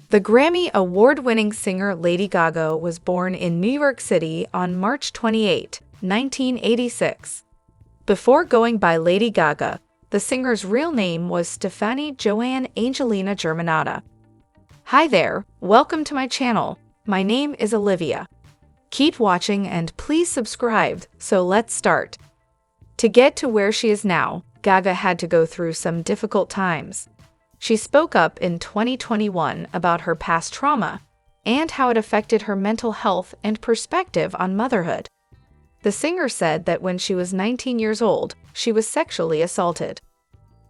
The Grammy award-winning singer Lady Gaga was born in New York City on March 28, 1986. Before going by Lady Gaga, the singer's real name was Stefani Joanne Angelina Jada. Hi there, welcome to my channel. My name is Olivia. Keep watching and please subscribe, so let's start. To get to where she is now, Gaga had to go through some difficult times. She spoke up in 2021 about her past trauma and how it affected her mental health and perspective on motherhood. The singer said that when she was 19 years old, she was sexually assaulted.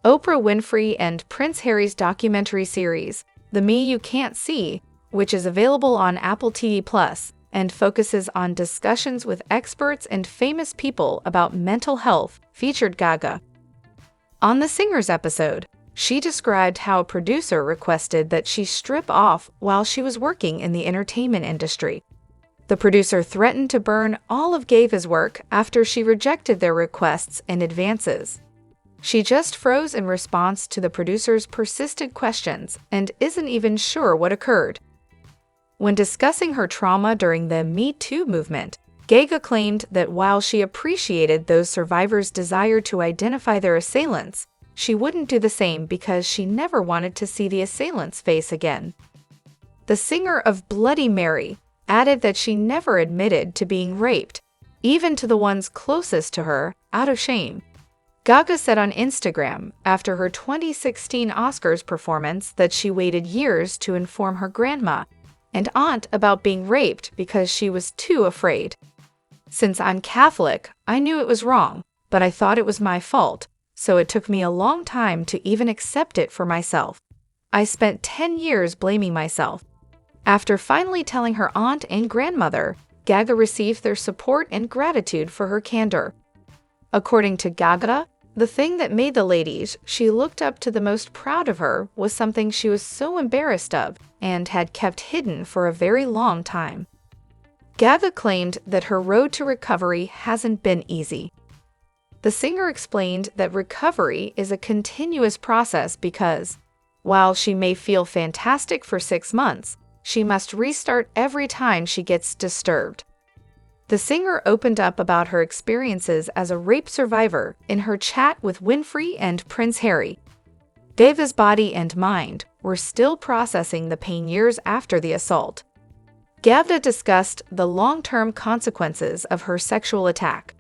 Oprah Winfrey and Prince Harry's documentary series, The Me You Can't See, which is available on Apple TV+, and focuses on discussions with experts and famous people about mental health, featured Gaga. On the singer's episode, she described how a producer requested that she strip off while she was working in the entertainment industry. The producer threatened to burn all of Gaga's work after she rejected their requests and advances. She just froze in response to the producer's persistent questions and isn't even sure what occurred. When discussing her trauma during the Me Too movement, Gaga claimed that while she appreciated those survivors' desire to identify their assailants, she wouldn't do the same because she never wanted to see the assailant's face again. The singer of Bloody Mary added that she never admitted to being raped, even to the ones closest to her, out of shame. Gaga said on Instagram after her 2016 Oscars performance that she waited years to inform her grandma and aunt about being raped because she was too afraid. "Since I'm Catholic, I knew it was wrong, but I thought it was my fault. So it took me a long time to even accept it for myself. I spent 10 years blaming myself." After finally telling her aunt and grandmother, Gaga received their support and gratitude for her candor. According to Gaga, the thing that made the ladies she looked up to the most proud of her was something she was so embarrassed of and had kept hidden for a very long time. Gaga claimed that her road to recovery hasn't been easy. The singer explained that recovery is a continuous process because, while she may feel fantastic for 6 months, she must restart every time she gets disturbed. The singer opened up about her experiences as a rape survivor in her chat with Winfrey and Prince Harry. Gaga's body and mind were still processing the pain years after the assault. Gaga discussed the long-term consequences of her sexual attack.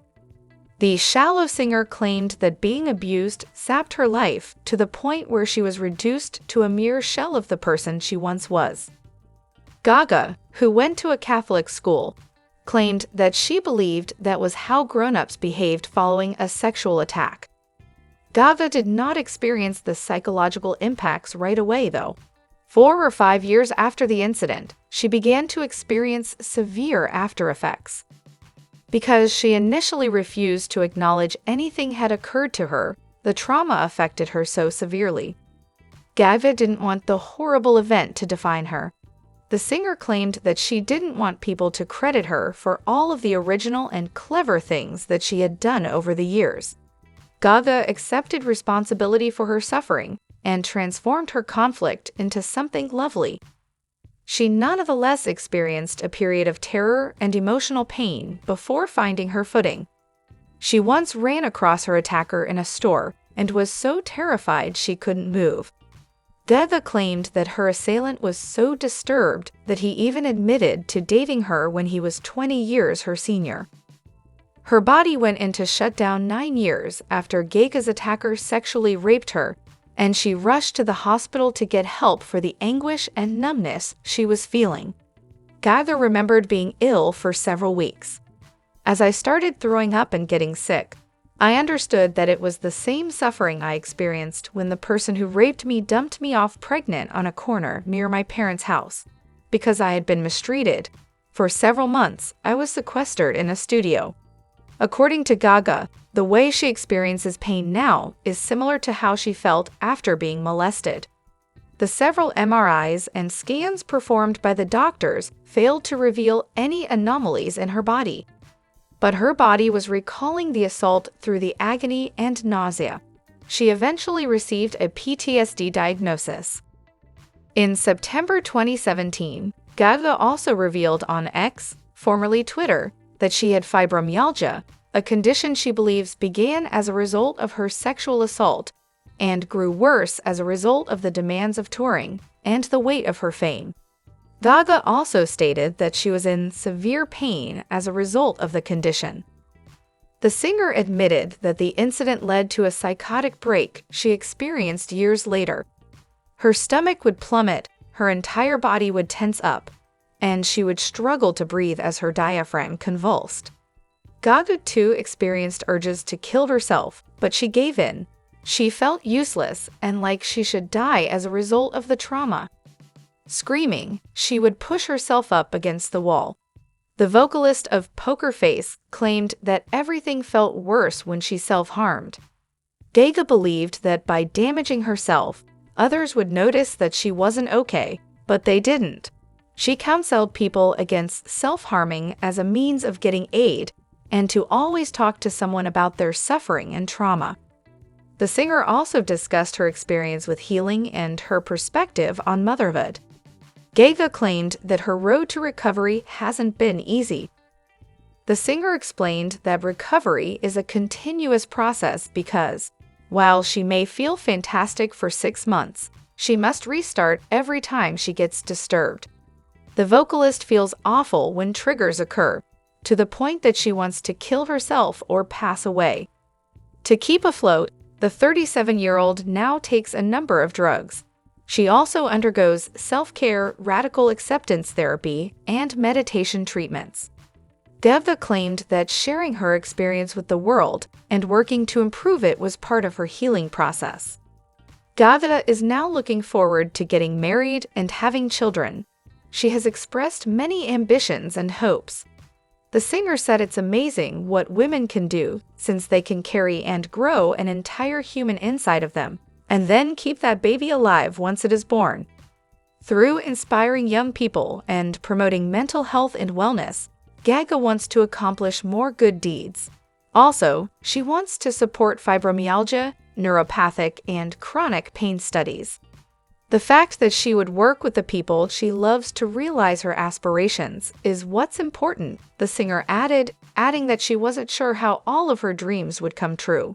The shallow singer claimed that being abused sapped her life to the point where she was reduced to a mere shell of the person she once was. Gaga, who went to a Catholic school, claimed that she believed that was how grown-ups behaved following a sexual attack. Gaga did not experience the psychological impacts right away, though. 4 or 5 years after the incident, she began to experience severe after-effects. Because she initially refused to acknowledge anything had occurred to her, the trauma affected her so severely. Gaga didn't want the horrible event to define her. The singer claimed that she didn't want people to credit her for all of the original and clever things that she had done over the years. Gaga accepted responsibility for her suffering and transformed her conflict into something lovely. She nonetheless experienced a period of terror and emotional pain before finding her footing. She once ran across her attacker in a store and was so terrified she couldn't move. Gaga claimed that her assailant was so disturbed that he even admitted to dating her when he was 20 years her senior. Her body went into shutdown 9 years after Gaga's attacker sexually raped her, and she rushed to the hospital to get help for the anguish and numbness she was feeling. Gaga remembered being ill for several weeks. "As I started throwing up and getting sick, I understood that it was the same suffering I experienced when the person who raped me dumped me off pregnant on a corner near my parents' house. Because I had been mistreated, for several months I was sequestered in a studio." According to Gaga, the way she experiences pain now is similar to how she felt after being molested. The several MRIs and scans performed by the doctors failed to reveal any anomalies in her body. But her body was recalling the assault through the agony and nausea. She eventually received a PTSD diagnosis. In September 2017, Gaga also revealed on X, formerly Twitter, that she had fibromyalgia, a condition she believes began as a result of her sexual assault and grew worse as a result of the demands of touring and the weight of her fame. Gaga also stated that she was in severe pain as a result of the condition. The singer admitted that the incident led to a psychotic break she experienced years later. Her stomach would plummet, her entire body would tense up, and she would struggle to breathe as her diaphragm convulsed. Gaga too experienced urges to kill herself, but she gave in. She felt useless and like she should die as a result of the trauma. Screaming, she would push herself up against the wall. The vocalist of Poker Face claimed that everything felt worse when she self-harmed. Gaga believed that by damaging herself, others would notice that she wasn't okay, but they didn't. She counseled people against self-harming as a means of getting aid and to always talk to someone about their suffering and trauma. The singer also discussed her experience with healing and her perspective on motherhood. Gaga claimed that her road to recovery hasn't been easy. The singer explained that recovery is a continuous process because, while she may feel fantastic for 6 months, she must restart every time she gets disturbed. The vocalist feels awful when triggers occur, to the point that she wants to kill herself or pass away. To keep afloat, the 37-year-old now takes a number of drugs. She also undergoes self-care, radical acceptance therapy, and meditation treatments. Gaga claimed that sharing her experience with the world and working to improve it was part of her healing process. Gaga is now looking forward to getting married and having children. She has expressed many ambitions and hopes. The singer said it's amazing what women can do since they can carry and grow an entire human inside of them, and then keep that baby alive once it is born. Through inspiring young people and promoting mental health and wellness, Gaga wants to accomplish more good deeds. Also, she wants to support fibromyalgia, neuropathic, and chronic pain studies. The fact that she would work with the people she loves to realize her aspirations is what's important, the singer added, adding that she wasn't sure how all of her dreams would come true.